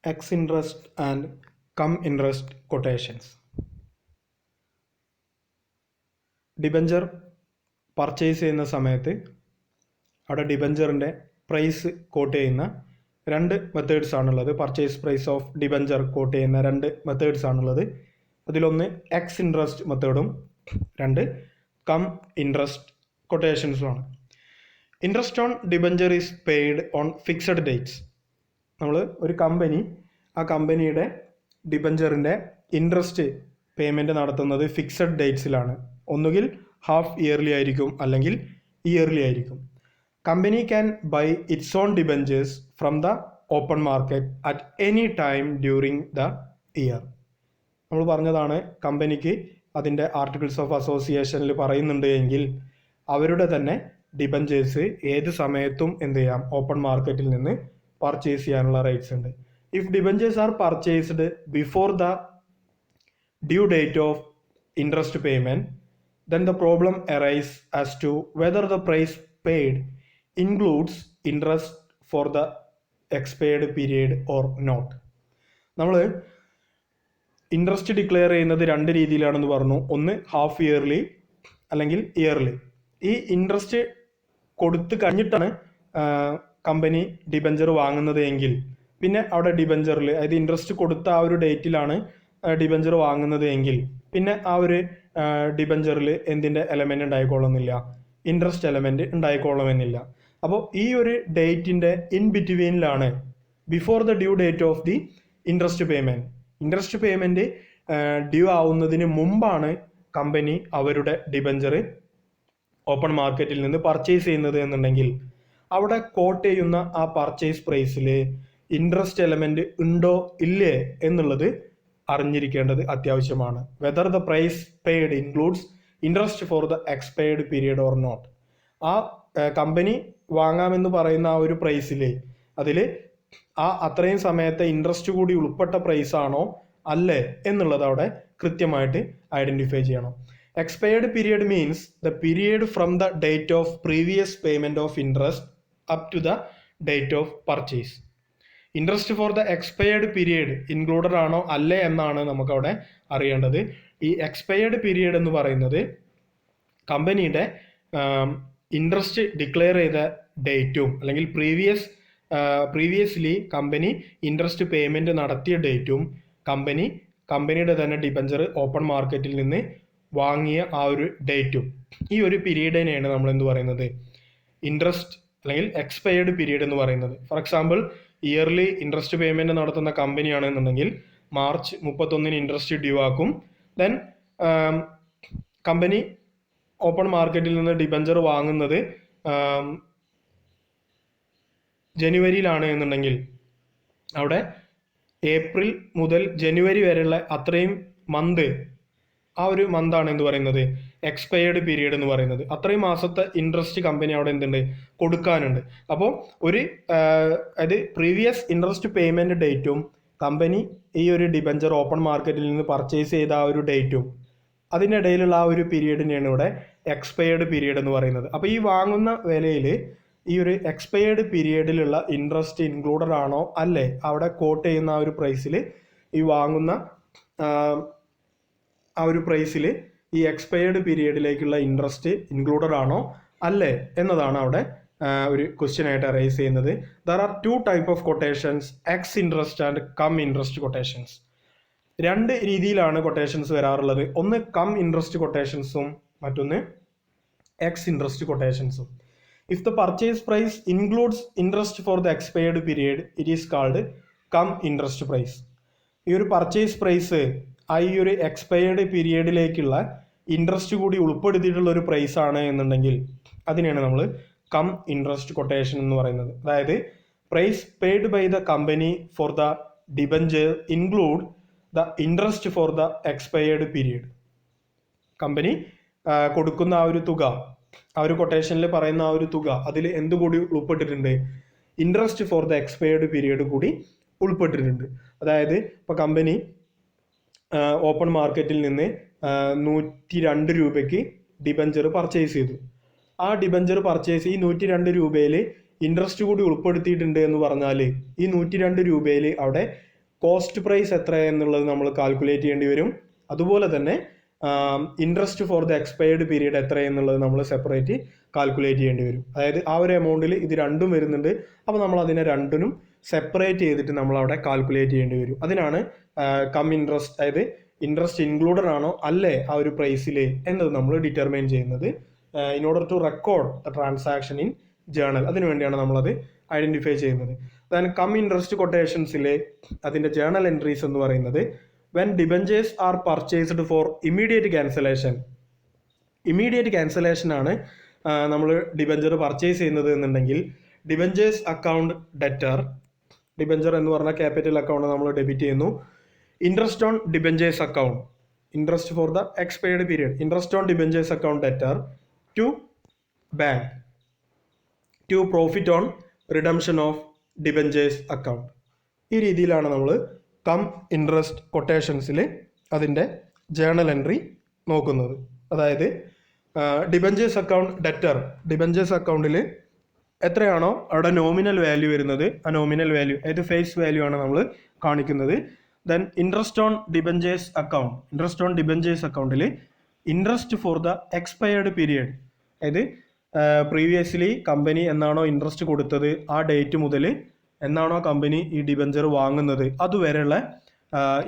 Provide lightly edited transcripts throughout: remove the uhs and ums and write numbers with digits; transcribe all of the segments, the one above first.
X interest and cum interest quotations. Debenture purchase ചെയ്യുന്ന സമയത്ത് അവിടെ ഡിബഞ്ചറിൻ്റെ പ്രൈസ് കോട്ട് ചെയ്യുന്ന രണ്ട് മെത്തേഡ്സ് ആണുള്ളത്. Purchase price of debenture quote ചെയ്യുന്ന രണ്ട് മെത്തേഡ്സ് ആണുള്ളത്. അതിലൊന്ന് എക്സ് ഇൻട്രസ്റ്റ് മെത്തേഡും രണ്ട് കം ഇൻട്രസ്റ്റ് കൊട്ടേഷൻസുമാണ്. Interest on debenture is paid on fixed dates. നമ്മൾ ഒരു കമ്പനി ആ കമ്പനിയുടെ ഡിബഞ്ചറിൻ്റെ ഇൻട്രസ്റ്റ് പേയ്മെൻറ്റ് നടത്തുന്നത് ഫിക്സഡ് ഡേറ്റ്സിലാണ്. ഒന്നുകിൽ ഹാഫ് ഇയർലി ആയിരിക്കും, അല്ലെങ്കിൽ ഇയർലി ആയിരിക്കും. Company can buy its own debentures from the open market at any time during the year. നമ്മൾ പറഞ്ഞതാണ്, കമ്പനിക്ക് അതിൻ്റെ ആർട്ടിക്കിൾസ് ഓഫ് അസോസിയേഷനിൽ പറയുന്നുണ്ട് എങ്കിൽ അവരുടെ തന്നെ ഡിബഞ്ചേഴ്സ് ഏത് സമയത്തും എന്ത് ചെയ്യാം, ഓപ്പൺ മാർക്കറ്റിൽ നിന്ന് പർച്ചേസ് ചെയ്യാനുള്ള റൈറ്റ്സ് ഉണ്ട്. If debentures are purchased before the due date of interest payment, then the problem arises as to whether the price paid includes interest for the expired period or not. നമ്മൾ interest declare ചെയ്യുന്നത് രണ്ട് രീതിയിലാണെന്ന് പറഞ്ഞു. ഒന്ന് half yearly അല്ലെങ്കിൽ yearly. ഈ interest കൊടുത്ത് കഴിഞ്ഞിട്ടാണ് company debenture വാങ്ങുന്നത് എങ്കിൽ പിന്നെ അവിടെ ഡിബഞ്ചറിൽ, അതായത് ഇൻട്രസ്റ്റ് കൊടുത്ത ആ ഒരു ഡേറ്റിലാണ് ഡിബഞ്ചർ വാങ്ങുന്നത് എങ്കിൽ പിന്നെ ആ ഒരു ഡിബഞ്ചറിൽ എന്തിൻ്റെ എലമെൻറ്റ് ഉണ്ടായിക്കൊള്ളുന്നില്ല, ഇൻട്രസ്റ്റ് എലമെൻറ്റ് ഉണ്ടായിക്കൊള്ളുമെന്നില്ല. അപ്പോൾ ഈ ഒരു ഡേറ്റിൻ്റെ ഇൻ ബിറ്റ്വീനിലാണ്, before the due date of the interest payment, interest payment due ആവുന്നതിന് മുമ്പാണ് കമ്പനി അവരുടെ ഡിബഞ്ചർ ഓപ്പൺ മാർക്കറ്റിൽ നിന്ന് പർച്ചേസ് ചെയ്യുന്നത് എന്നുണ്ടെങ്കിൽ അവിടെ കോട്ട് ചെയ്യുന്ന ആ പർച്ചേസ് പ്രൈസിൽ ഇൻട്രസ്റ്റ് എലമെൻറ്റ് ഉണ്ടോ ഇല്ലേ എന്നുള്ളത് അറിഞ്ഞിരിക്കേണ്ടത് അത്യാവശ്യമാണ്. Whether the price paid includes interest for the expired period or not. ആ കമ്പനി വാങ്ങാമെന്ന് പറയുന്ന ആ ഒരു പ്രൈസിൽ അതിൽ ആ അത്രയും സമയത്തെ ഇൻട്രസ്റ്റ് കൂടി ഉൾപ്പെട്ട പ്രൈസ് ആണോ അല്ലേ എന്നുള്ളത് അവിടെ കൃത്യമായിട്ട് ഐഡൻറ്റിഫൈ ചെയ്യണം. Expired period means the period from the date of previous payment of interest up to the date of purchase. Interest for the expired period included ആണോ അല്ലേ എന്നാണ് നമുക്കവിടെ അറിയേണ്ടത്. ഈ എക്സ്പയർഡ് പീരിയഡ് എന്ന് പറയുന്നത് കമ്പനിയുടെ ഇൻട്രസ്റ്റ് ഡിക്ലെയർ ചെയ്ത ഡേറ്റും അല്ലെങ്കിൽ പ്രീവിയസ്ലി കമ്പനി ഇൻട്രസ്റ്റ് പേയ്മെൻറ്റ് നടത്തിയ ഡേറ്റും കമ്പനിയുടെ തന്നെ ഡിബഞ്ചർ ഓപ്പൺ മാർക്കറ്റിൽ നിന്ന് വാങ്ങിയ ആ ഒരു ഡേറ്റും, ഈ ഒരു പീരീഡിനെയാണ് നമ്മൾ എന്ത് പറയുന്നത്, ഇൻട്രസ്റ്റ് അല്ലെങ്കിൽ എക്സ്പയർഡ് പീരീഡ് എന്ന് പറയുന്നത്. For example, yearly interest payment നടത്തുന്ന കമ്പനിയാണെന്നുണ്ടെങ്കിൽ മാർച്ച് 31 ഇൻട്രസ്റ്റ് ഡ്യൂ ആക്കും. ദെൻ കമ്പനി ഓപ്പൺ മാർക്കറ്റിൽ നിന്ന് ഡിബഞ്ചർ വാങ്ങുന്നത് ജനുവരിയിലാണ് എന്നുണ്ടെങ്കിൽ അവിടെ ഏപ്രിൽ മുതൽ ജനുവരി വരെയുള്ള അത്രയും മന്ത്, ആ ഒരു മന്താണ് എന്ത് പറയുന്നത്, എക്സ്പയർഡ് പീരീഡ് എന്ന് പറയുന്നത്. അത്രയും മാസത്തെ ഇൻട്രസ്റ്റ് കമ്പനി അവിടെ എന്തുണ്ട്, കൊടുക്കാനുണ്ട്. അപ്പോൾ അതായത് പ്രീവിയസ് ഇൻട്രസ്റ്റ് പേയ്മെൻറ്റ് ഡേറ്റും കമ്പനി ഈ ഒരു ഡിബഞ്ചർ ഓപ്പൺ മാർക്കറ്റിൽ നിന്ന് പർച്ചേസ് ചെയ്ത ആ ഒരു ഡേറ്റും അതിനിടയിലുള്ള ആ ഒരു പീരീഡിനെയാണ് ഇവിടെ എക്സ്പയർഡ് പീരീഡ് എന്ന് പറയുന്നത്. അപ്പോൾ ഈ വാങ്ങുന്ന വിലയിൽ ഈ ഒരു എക്സ്പയർഡ് പീരീഡിലുള്ള ഇൻട്രസ്റ്റ് ഇൻക്ലൂഡഡ് ആണോ അല്ലേ, അവിടെ കോട്ട് ചെയ്യുന്ന ആ ഒരു പ്രൈസിൽ ഈ വാങ്ങുന്ന ആ ഒരു പ്രൈസിൽ ഈ എക്സ്പയർഡ് പീരീഡിലേക്കുള്ള ഇൻട്രസ്റ്റ് ഇൻക്ലൂഡഡ് ആണോ അല്ലേ എന്നതാണ് അവിടെ ഒരു ക്വസ്റ്റ്യൻ ആയിട്ട് റൈസ് ചെയ്യുന്നത്. There are two type of quotations, ex interest and cum interest quotations. രണ്ട് രീതിയിലാണ് കൊട്ടേഷൻസ് വരാറുള്ളത്. ഒന്ന് കം ഇൻട്രസ്റ്റ് കൊട്ടേഷൻസും മറ്റൊന്ന് എക്സ് ഇൻട്രസ്റ്റ് കൊട്ടേഷൻസും. If the purchase price includes interest for the expired period it is called cum interest price. ഈ ഒരു purchase price ഈ ഒരു എക്സ്പയർഡ് പീരിയഡിലേക്കുള്ള ഇൻട്രസ്റ്റ് കൂടി ഉൾപ്പെടുത്തിയിട്ടുള്ള ഒരു പ്രൈസ് ആണ് എന്നുണ്ടെങ്കിൽ അതിനെയാണ് നമ്മൾ കം ഇൻട്രസ്റ്റ് കൊട്ടേഷൻ എന്ന് പറയുന്നത്. അതായത് price paid by the company for the debenture include the interest for the expired period. Company കൊടുക്കുന്ന ആ ഒരു തുക, ആ ഒരു കൊട്ടേഷനിൽ പറയുന്ന ആ ഒരു തുക, അതിൽ എന്തുകൂടി ഉൾപ്പെട്ടിട്ടുണ്ട്, interest for the expired period കൂടി ഉൾപ്പെട്ടിട്ടുണ്ട്. അതായത് ഇപ്പോൾ കമ്പനി ഓപ്പൺ മാർക്കറ്റിൽ നിന്ന് 102 രൂപയ്ക്ക് ഡിബഞ്ചർ പർച്ചേസ് ചെയ്തു. ആ ഡിബഞ്ചർ പർച്ചേസ് ഈ 102 രൂപയിൽ ഇൻട്രസ്റ്റ് കൂടി ഉൾപ്പെടുത്തിയിട്ടുണ്ട് എന്ന് പറഞ്ഞാൽ ഈ 102 രൂപയിൽ അവിടെ കോസ്റ്റ് പ്രൈസ് എത്ര എന്നുള്ളത് നമ്മൾ കാൽക്കുലേറ്റ് ചെയ്യേണ്ടി വരും. അതുപോലെ തന്നെ interest for the expired period എത്ര എന്നുള്ളത് നമ്മൾ സെപ്പറേറ്റ് കാൽക്കുലേറ്റ് ചെയ്യേണ്ടി വരും. അതായത് ആ ഒരു എമൗണ്ടിൽ ഇത് രണ്ടും വരുന്നുണ്ട്. അപ്പോൾ നമ്മൾ അതിനെ രണ്ടിനും സെപ്പറേറ്റ് ചെയ്തിട്ട് നമ്മൾ അവിടെ കാൽക്കുലേറ്റ് ചെയ്യേണ്ടി വരും. അതിനാണ് ഇൻട്രസ്റ്റ്, അതായത് ഇൻട്രസ്റ്റ് ഇൻക്ലൂഡഡ് ആണോ അല്ലേ ആ ഒരു പ്രൈസിൽ എന്നത് നമ്മൾ ഡിറ്റർമൈൻ ചെയ്യുന്നത് in order to record the transaction in journal. അതിനു വേണ്ടിയാണ് നമ്മളത് ഐഡന്റിഫൈ ചെയ്യുന്നത്. ഇൻട്രസ്റ്റ് കൊട്ടേഷൻസിലെ അതിൻ്റെ ജേണൽ എൻട്രീസ് എന്ന് പറയുന്നത് when debentures are purchased for immediate cancellation. Immediate cancellation ആണ് നമ്മൾ ഡിബഞ്ചർ പർച്ചേസ് ചെയ്യുന്നത് എന്നുണ്ടെങ്കിൽ ഡിബഞ്ചേഴ്സ് അക്കൗണ്ട് ഡെറ്റർ, ഡിബഞ്ചർ എന്ന് പറഞ്ഞ ക്യാപിറ്റൽ അക്കൗണ്ട് നമ്മൾ ഡെബിറ്റ് ചെയ്യുന്നു. Interest on debentures account, interest for the expired period, interest on debentures account debtor to bank to profit on redemption of debentures account. ഈ രീതിയിലാണ് നമ്മൾ interest കൊട്ടേഷൻസിൽ അതിൻ്റെ journal entry നോക്കുന്നത്. അതായത് ഡിബഞ്ചേഴ്സ് അക്കൗണ്ട് ഡെറ്റർ, ഡിബഞ്ചേഴ്സ് അക്കൗണ്ടിൽ എത്രയാണോ അവിടെ നോമിനൽ വാല്യൂ വരുന്നത് ആ നോമിനൽ വാല്യൂ, അതായത് ഫേസ് വാല്യൂ ആണ് നമ്മൾ കാണിക്കുന്നത്. Then interest on debentures account, interest on debentures അക്കൗണ്ടിൽ interest for the expired period, അതായത് പ്രീവിയസ്ലി കമ്പനി എന്നാണോ ഇൻട്രസ്റ്റ് കൊടുത്തത് ആ ഡേറ്റ് മുതൽ എന്നാണോ കമ്പനി ഈ ഡിബഞ്ചർ വാങ്ങുന്നത് അതുവരെയുള്ള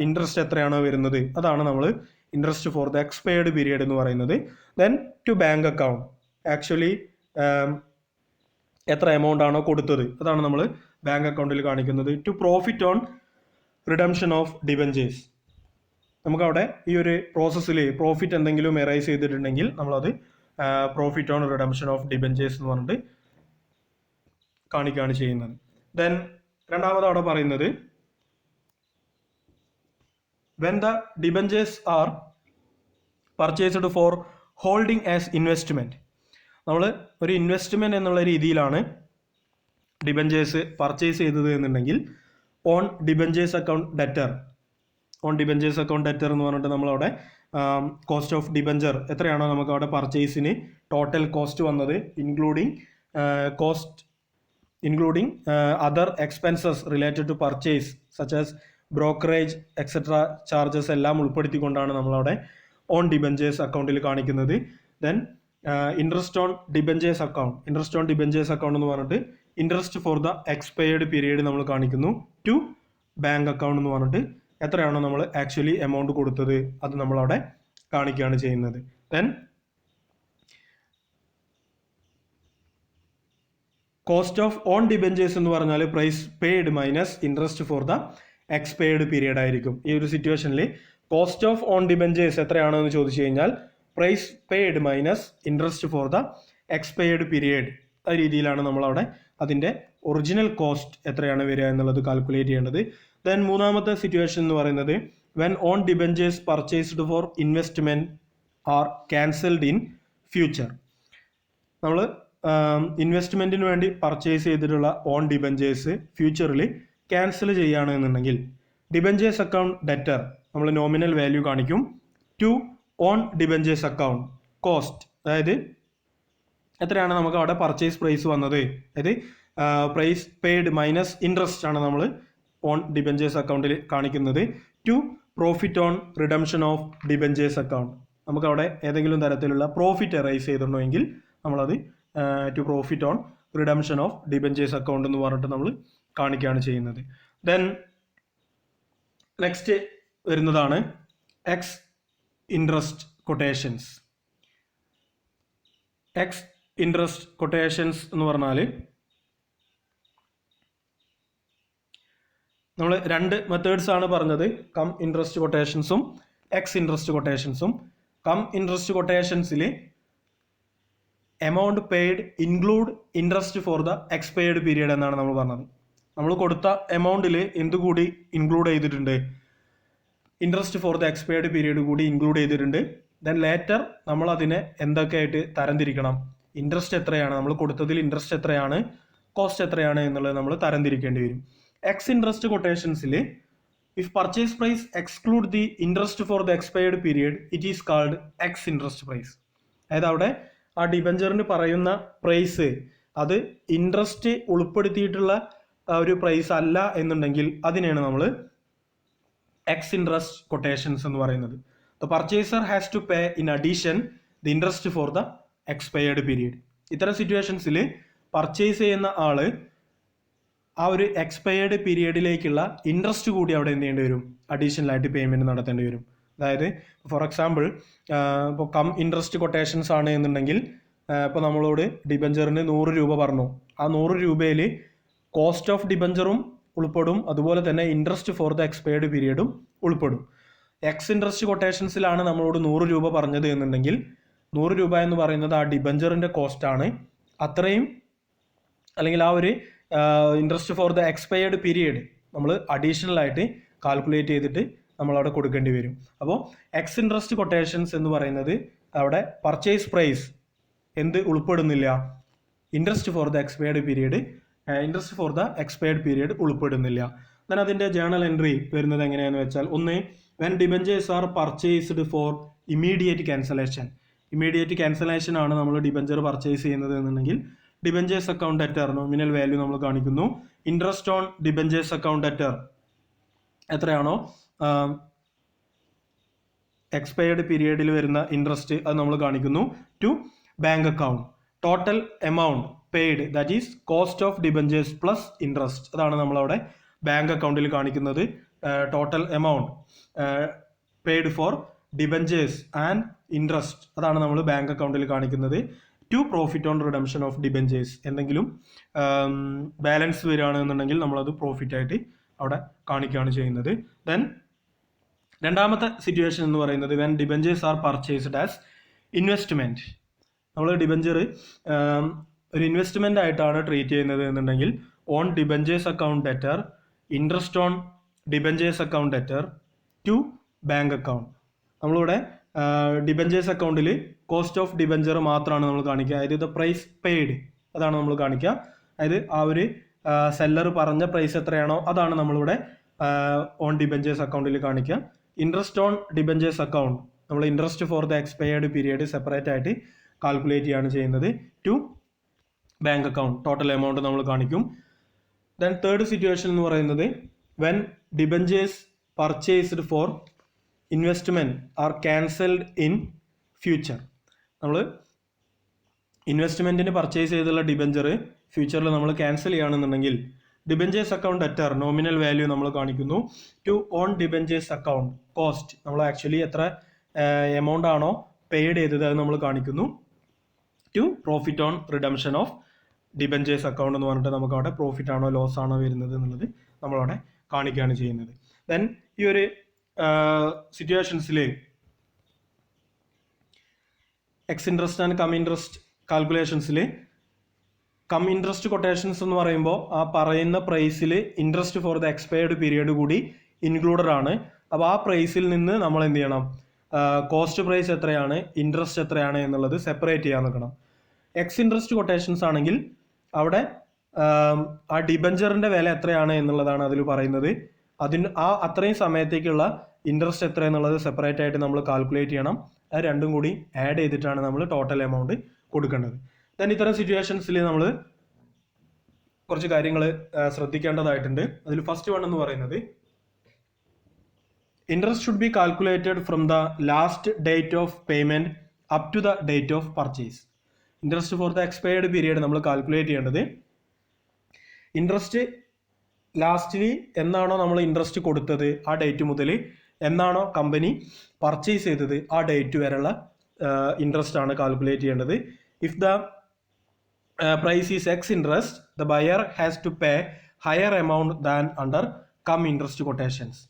ഇൻട്രസ്റ്റ് എത്രയാണോ വരുന്നത് അതാണ് നമ്മൾ interest for the expired period എന്ന് പറയുന്നത്. Then to bank account, actually എത്ര എമൗണ്ട് ആണോ കൊടുത്തത് അതാണ് നമ്മൾ ബാങ്ക് അക്കൗണ്ടിൽ കാണിക്കുന്നത്. To profit on redemption of debentures, നമുക്കവിടെ ഈ ഒരു പ്രോസസ്സിൽ പ്രോഫിറ്റ് എന്തെങ്കിലും എറൈസ് ചെയ്തിട്ടുണ്ടെങ്കിൽ നമ്മളത് profit on redemption of debentures എന്ന് പറഞ്ഞിട്ട് കാണിക്കുകയാണ് ചെയ്യുന്നത്. ദെൻ രണ്ടാമത് അവിടെ പറയുന്നത് when the debentures are purchased for holding as investment, നമ്മൾ ഒരു ഇൻവെസ്റ്റ്മെന്റ് എന്നുള്ള രീതിയിലാണ് ഡിബഞ്ചേഴ്സ് പർച്ചേസ് ചെയ്തത് എന്നുണ്ടെങ്കിൽ own debentures account debtor, on debentures account debtor എന്ന് പറഞ്ഞിട്ട് നമ്മളവിടെ കോസ്റ്റ് ഓഫ് ഡിബഞ്ചർ എത്രയാണോ നമുക്ക് അവിടെ പർച്ചേസിന് ടോട്ടൽ കോസ്റ്റ് വന്നത് including other expenses related to purchase such as brokerage etc charges എല്ലാം ഉൾപ്പെടുത്തിക്കൊണ്ടാണ് നമ്മളവിടെ ഓൺ ഡിബഞ്ചേഴ്സ് അക്കൗണ്ടിൽ കാണിക്കുന്നത്. Then interest on debentures account, interest on debentures account എന്ന് പറഞ്ഞിട്ട് interest for the expired period നമ്മൾ കാണിക്കുന്നു. ടു ബാങ്ക് അക്കൗണ്ട് എന്ന് പറഞ്ഞിട്ട് എത്രയാണോ നമ്മൾ ആക്ച്വലി എമൗണ്ട് കൊടുത്തത് അത് നമ്മളവിടെ കാണിക്കുകയാണ് ചെയ്യുന്നത്. Then cost of own debentures എന്ന് പറഞ്ഞാൽ price paid minus interest for the expired period ആയിരിക്കും. ഈ ഒരു സിറ്റുവേഷനിൽ കോസ്റ്റ് ഓഫ് ഓൺ ഡിബഞ്ചേഴ്സ് എത്രയാണോ എന്ന് ചോദിച്ചു കഴിഞ്ഞാൽ price paid minus interest for the expired period, ആ രീതിയിലാണ് നമ്മളവിടെ അതിൻ്റെ ഒറിജിനൽ കോസ്റ്റ് എത്രയാണ് വരിക എന്നുള്ളത് കാൽക്കുലേറ്റ് ചെയ്യേണ്ടത്. ദെൻ മൂന്നാമത്തെ സിറ്റുവേഷൻ എന്ന് പറയുന്നത് when own debentures purchased for investment are cancelled in future, നമ്മൾ ഇൻവെസ്റ്റ്മെൻറ്റിന് വേണ്ടി പർച്ചേസ് ചെയ്തിട്ടുള്ള ഓൺ ഡിബഞ്ചേഴ്സ് ഫ്യൂച്ചറിൽ ക്യാൻസൽ ചെയ്യുകയാണെന്നുണ്ടെങ്കിൽ ഡിബഞ്ചേഴ്സ് അക്കൗണ്ട് ഡെറ്റർ നമ്മൾ നോമിനൽ വാല്യൂ കാണിക്കും. To own debentures account cost, അതായത് എത്രയാണ് നമുക്ക് അവിടെ പർച്ചേസ് പ്രൈസ് വന്നത്, അതായത് പ്രൈസ് പെയ്ഡ് മൈനസ് ഇൻട്രസ്റ്റ് ആണ് നമ്മൾ ഓൺ ഡിബഞ്ചേഴ്സ് അക്കൗണ്ടിൽ കാണിക്കുന്നത്. To profit on redemption of debentures account, നമുക്ക് അവിടെ ഏതെങ്കിലും തരത്തിലുള്ള പ്രോഫിറ്റ് എറൈസ് ചെയ്തിട്ടുണ്ടെങ്കിൽ നമ്മളത് to profit on redemption of debentures account എന്ന് പറഞ്ഞിട്ട് നമ്മൾ കാണിക്കുകയാണ് ചെയ്യുന്നത്. ദെൻ നെക്സ്റ്റ് വരുന്നതാണ് ex interest quotations. Ex interest quotations എന്ന് പറഞ്ഞാൽ നമ്മൾ രണ്ട് മെത്തേഡ്സ് ആണ് പറഞ്ഞത്, ഇൻട്രസ്റ്റ് കൊട്ടേഷൻസും എക്സ് ഇൻട്രസ്റ്റ് കൊട്ടേഷൻസും. ഇൻട്രസ്റ്റ് കൊട്ടേഷൻസിൽ amount paid include interest for the expired period എന്നാണ് നമ്മൾ പറഞ്ഞത്. നമ്മൾ കൊടുത്ത എമൗണ്ടിൽ എന്തുകൂടി ഇൻക്ലൂഡ് ചെയ്തിട്ടുണ്ട്, interest for the expired period കൂടി ഇൻക്ലൂഡ് ചെയ്തിട്ടുണ്ട്. ദെൻ ലേറ്റർ നമ്മൾ അതിനെ എന്തൊക്കെയായിട്ട് തരംതിരിക്കണം, ഇൻട്രസ്റ്റ് എത്രയാണ് നമ്മൾ കൊടുത്തതിൽ, ഇൻട്രസ്റ്റ് എത്രയാണ്, കോസ്റ്റ് എത്രയാണ് എന്നുള്ളത് നമ്മൾ തരംതിരിക്കേണ്ടി വരും. എക്സ് ഇൻട്രസ്റ്റ് കൊട്ടേഷൻസിൽ if purchase price exclude the interest for the expired period it is called ex interest price. അതായത് അവിടെ ആ ഡിബഞ്ചറിന് പറയുന്ന പ്രൈസ് അത് ഇൻട്രസ്റ്റ് ഉൾപ്പെടുത്തിയിട്ടുള്ള ഒരു പ്രൈസ് അല്ല എന്നുണ്ടെങ്കിൽ അതിനെയാണ് നമ്മൾ എക്സ് ഇൻട്രസ്റ്റ് കൊട്ടേഷൻസ് എന്ന് പറയുന്നത്. The purchaser has to pay in addition the interest for the expired period. ഇത്തരം സിറ്റുവേഷൻസിൽ പർച്ചേസ് ചെയ്യുന്ന ആള് ആ ഒരു എക്സ്പയർഡ് പീരീഡിലേക്കുള്ള ഇൻട്രസ്റ്റ് കൂടി അവിടെ എന്ത് ചെയ്യേണ്ടി വരും, അഡീഷണൽ ആയിട്ട് പേയ്മെന്റ് നടത്തേണ്ടി വരും. അതായത് ഫോർ എക്സാമ്പിൾ ഇപ്പോൾ ഇൻട്രസ്റ്റ് കൊട്ടേഷൻസ് ആണ് എന്നുണ്ടെങ്കിൽ ഇപ്പോൾ നമ്മളോട് ഡിബഞ്ചറിന് 100 രൂപ പറഞ്ഞു. ആ 100 രൂപയിൽ കോസ്റ്റ് ഓഫ് ഡിബഞ്ചറും ഉൾപ്പെടും, അതുപോലെ തന്നെ ഇൻട്രസ്റ്റ് ഫോർ ദ എക്സ്പയർഡ് പീരീഡും ഉൾപ്പെടും. എക്സ് ഇൻട്രസ്റ്റ് കൊട്ടേഷൻസിലാണ് നമ്മളോട് 100 രൂപ പറഞ്ഞത് എന്നുണ്ടെങ്കിൽ 100 രൂപ എന്ന് പറയുന്നത് ആ ഡിബഞ്ചറിന്റെ കോസ്റ്റ് ആണ്. അത്രയും അല്ലെങ്കിൽ ആ ഒരു interest for the expired period നമ്മൾ അഡീഷണൽ ആയിട്ട് കാൽക്കുലേറ്റ് ചെയ്തിട്ട് നമ്മൾ അവിടെ കൊടുക്കേണ്ടി വരും. അപ്പോൾ എക്സ് ഇൻട്രസ്റ്റ് കൊട്ടേഷൻസ് എന്ന് പറയുന്നത് അവിടെ പർച്ചേസ് പ്രൈസ് എന്ത് ഉൾപ്പെടുന്നില്ല, interest for the expired period ഉൾപ്പെടുന്നില്ല. ദെൻ അതിൻ്റെ ജേണൽ എൻട്രി വരുന്നത് എങ്ങനെയാണെന്ന് വെച്ചാൽ, ഒന്ന്, when debentures are purchased for immediate cancellation ആണ് നമ്മൾ ഡിബഞ്ചർ പർച്ചേസ് ചെയ്യുന്നത് എന്നുണ്ടെങ്കിൽ debentures account debtor nominal value നമ്മൾ കാണിക്കുന്നു. Interest on debentures account debtor എത്രയാണോ എക്സ്പയർഡ് പീരിയഡിൽ വരുന്ന ഇൻട്രസ്റ്റ് അത് നമ്മൾ കാണിക്കുന്നു. To bank account total amount paid, that is cost of debentures plus interest, അതാണ് നമ്മളവിടെ ബാങ്ക് അക്കൗണ്ടിൽ കാണിക്കുന്നത്. Total amount paid for debentures and interest, അതാണ് നമ്മൾ ബാങ്ക് അക്കൗണ്ടിൽ കാണിക്കുന്നത്. To profit on redemption of debentures, എന്തെങ്കിലും ബാലൻസ് വരികയാണെന്നുണ്ടെങ്കിൽ നമ്മളത് പ്രോഫിറ്റ് ആയിട്ട് അവിടെ കാണിക്കുകയാണ് ചെയ്യുന്നത്. ദെൻ രണ്ടാമത്തെ സിറ്റുവേഷൻ എന്ന് പറയുന്നത് when debentures are purchased as investment. നമ്മൾ ഡിബഞ്ചർ ഒരു ഇൻവെസ്റ്റ്മെന്റ് ആയിട്ടാണ് ട്രീറ്റ് ചെയ്യുന്നത് എന്നുണ്ടെങ്കിൽ own debentures account debtor, interest on debentures account debtor, to bank account. നമ്മളിവിടെ ഡിബഞ്ചേഴ്സ് അക്കൗണ്ടിൽ കോസ്റ്റ് ഓഫ് ഡിബഞ്ചർ മാത്രമാണ് നമ്മൾ കാണിക്കുക, അതായത് ദ പ്രൈസ് പെയ്ഡ് അതാണ് നമ്മൾ കാണിക്കുക. അതായത് ആ ഒരു സെല്ലർ പറഞ്ഞ പ്രൈസ് എത്രയാണോ അതാണ് നമ്മളിവിടെ ഓൺ ഡിബഞ്ചേഴ്സ് അക്കൗണ്ടിൽ കാണിക്കുക. ഇൻട്രസ്റ്റ് ഓൺ ഡിബഞ്ചേഴ്സ് അക്കൗണ്ട് നമ്മൾ interest for the expired period separate ആയിട്ട് കാൽക്കുലേറ്റ് ചെയ്യാണ് ചെയ്യുന്നത്. To bank account total amount നമ്മൾ കാണിക്കും. ദെൻ തേർഡ് സിറ്റുവേഷൻ എന്ന് പറയുന്നത് when debentures purchased for investment are cancelled in future. നമ്മൾ ഇൻവെസ്റ്റ്മെന്റിന് പർച്ചേസ് ചെയ്തുള്ള ഡിബഞ്ചർ ഫ്യൂച്ചറിൽ നമ്മൾ ക്യാൻസൽ ചെയ്യുകയാണെന്നുണ്ടെങ്കിൽ debentures account debtor nominal value നമ്മൾ കാണിക്കുന്നു. To own debentures account cost നമ്മൾ ആക്ച്വലി എത്ര എമൗണ്ട് ആണോ പെയ്ഡ് ചെയ്തത് അത് നമ്മൾ കാണിക്കുന്നു. To profit on redemption of debentures account എന്ന് പറഞ്ഞിട്ട് നമുക്ക് അവിടെ പ്രോഫിറ്റ് ആണോ ലോസ് ആണോ വരുന്നത് എന്നുള്ളത് നമ്മളവിടെ കാണിക്കുകയാണ് ചെയ്യുന്നത്. ദെൻ ഈ ഒരു സിറ്റുവേഷൻസിൽ ex interest and cum interest കാൽക്കുലേഷൻസിൽ കം ഇൻട്രസ്റ്റ് കൊട്ടേഷൻസ് എന്ന് പറയുമ്പോൾ ആ പറയുന്ന പ്രൈസിൽ interest for the expired period കൂടി ഇൻക്ലൂഡഡ് ആണ്. അപ്പോൾ ആ പ്രൈസിൽ നിന്ന് നമ്മൾ എന്ത് ചെയ്യണം, കോസ്റ്റ് പ്രൈസ് എത്രയാണ്, ഇൻട്രസ്റ്റ് എത്രയാണ് എന്നുള്ളത് സെപ്പറേറ്റ് ചെയ്യാൻ നിൽക്കണം. എക്സ് ഇൻട്രസ്റ്റ് കൊട്ടേഷൻസ് ആണെങ്കിൽ അവിടെ ആ ഡിബഞ്ചറിന്റെ വില എത്രയാണ് എന്നുള്ളതാണ് അതിൽ പറയുന്നത്. അത്രയും സമയത്തേക്കുള്ള ഇൻട്രസ്റ്റ് എത്ര എന്നുള്ളത് സെപ്പറേറ്റ് ആയിട്ട് നമ്മൾ കാൽക്കുലേറ്റ് ചെയ്യണം. അത് രണ്ടും കൂടി ആഡ് ചെയ്തിട്ടാണ് നമ്മൾ ടോട്ടൽ എമൗണ്ട് കൊടുക്കേണ്ടത്. ദെൻ ഇത്തരം സിറ്റുവേഷൻസിൽ നമ്മൾ കുറച്ച് കാര്യങ്ങൾ ശ്രദ്ധിക്കേണ്ടതായിട്ടുണ്ട്. അതിൽ ഫസ്റ്റ് വൺ എന്ന് പറയുന്നത് interest should be calculated from the last date of payment up to the date of purchase. Interest for the expired period നമ്മൾ കാൽക്കുലേറ്റ് ചെയ്യേണ്ടത് ഇൻട്രസ്റ്റ് ലാസ്റ്റിൽ എന്നാണോ നമ്മൾ ഇൻട്രസ്റ്റ് കൊടുത്തത് ആ ഡേറ്റ് മുതൽ എന്നാണോ കമ്പനി പർച്ചേസ് ചെയ്തത് ആ ഡേറ്റ് വരെയുള്ള ഇൻട്രസ്റ്റ് ആണ് കാൽക്കുലേറ്റ് ചെയ്യേണ്ടത്. If the price is ex interest the buyer has to pay higher amount than under cum interest quotations.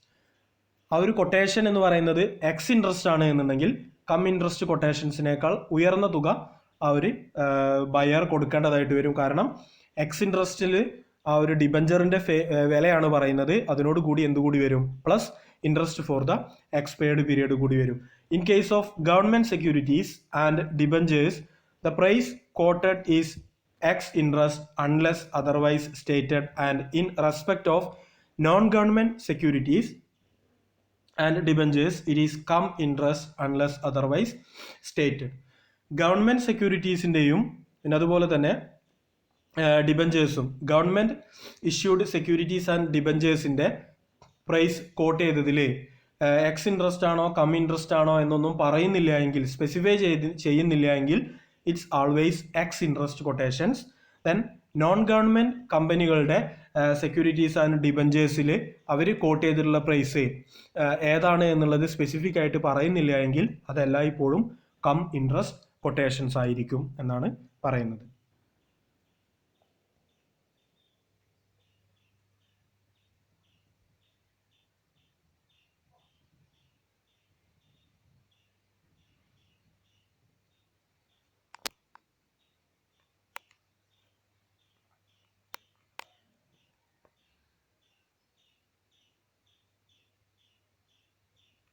ആ ഒരു കൊട്ടേഷൻ എന്ന് പറയുന്നത് എക്സ് ഇൻട്രസ്റ്റ് ആണ് എന്നുണ്ടെങ്കിൽ കം ഇൻട്രസ്റ്റ് കൊട്ടേഷൻസിനേക്കാൾ ഉയർന്ന തുക ആ ഒരു ബയർ കൊടുക്കേണ്ടതായിട്ട് വരും. കാരണം എക്സ് ഇൻട്രസ്റ്റിൽ ആ ഒരു ഡിബഞ്ചറിന്റെ വിലയാണ് പറയുന്നത്, അതിനോട് കൂടി എന്തുകൂടി വരും, plus interest for the expired period കൂടി വരും. In case of government securities and debentures the price quoted is ex interest unless otherwise stated and in respect of non government securities and debentures it is cum interest unless otherwise stated. Government സെക്യൂരിറ്റീസിൻ്റെയും പിന്നെ അതുപോലെ തന്നെ ഡിബഞ്ചേഴ്സും government issued securities and ഡിബഞ്ചേഴ്സിൻ്റെ price quote ചെയ്തതിൽ ex interest ആണോ cum interest ആണോ എന്നൊന്നും പറയുന്നില്ല എങ്കിൽ, സ്പെസിഫൈ ചെയ്യുന്നില്ല എങ്കിൽ it's always X interest quotations. Then non government കമ്പനികളുടെ സെക്യൂരിറ്റീസ് ആൻഡ് ഡിബഞ്ചേഴ്സിൽ അവർ കോട്ട് ചെയ്തിട്ടുള്ള പ്രൈസ് ഏതാണ് എന്നുള്ളത് സ്പെസിഫിക് ആയിട്ട് പറയുന്നില്ല എങ്കിൽ അതെല്ലായ്പ്പോഴും കം ഇൻട്രസ്റ്റ് കൊട്ടേഷൻസ് ആയിരിക്കും എന്നാണ് പറയുന്നത്.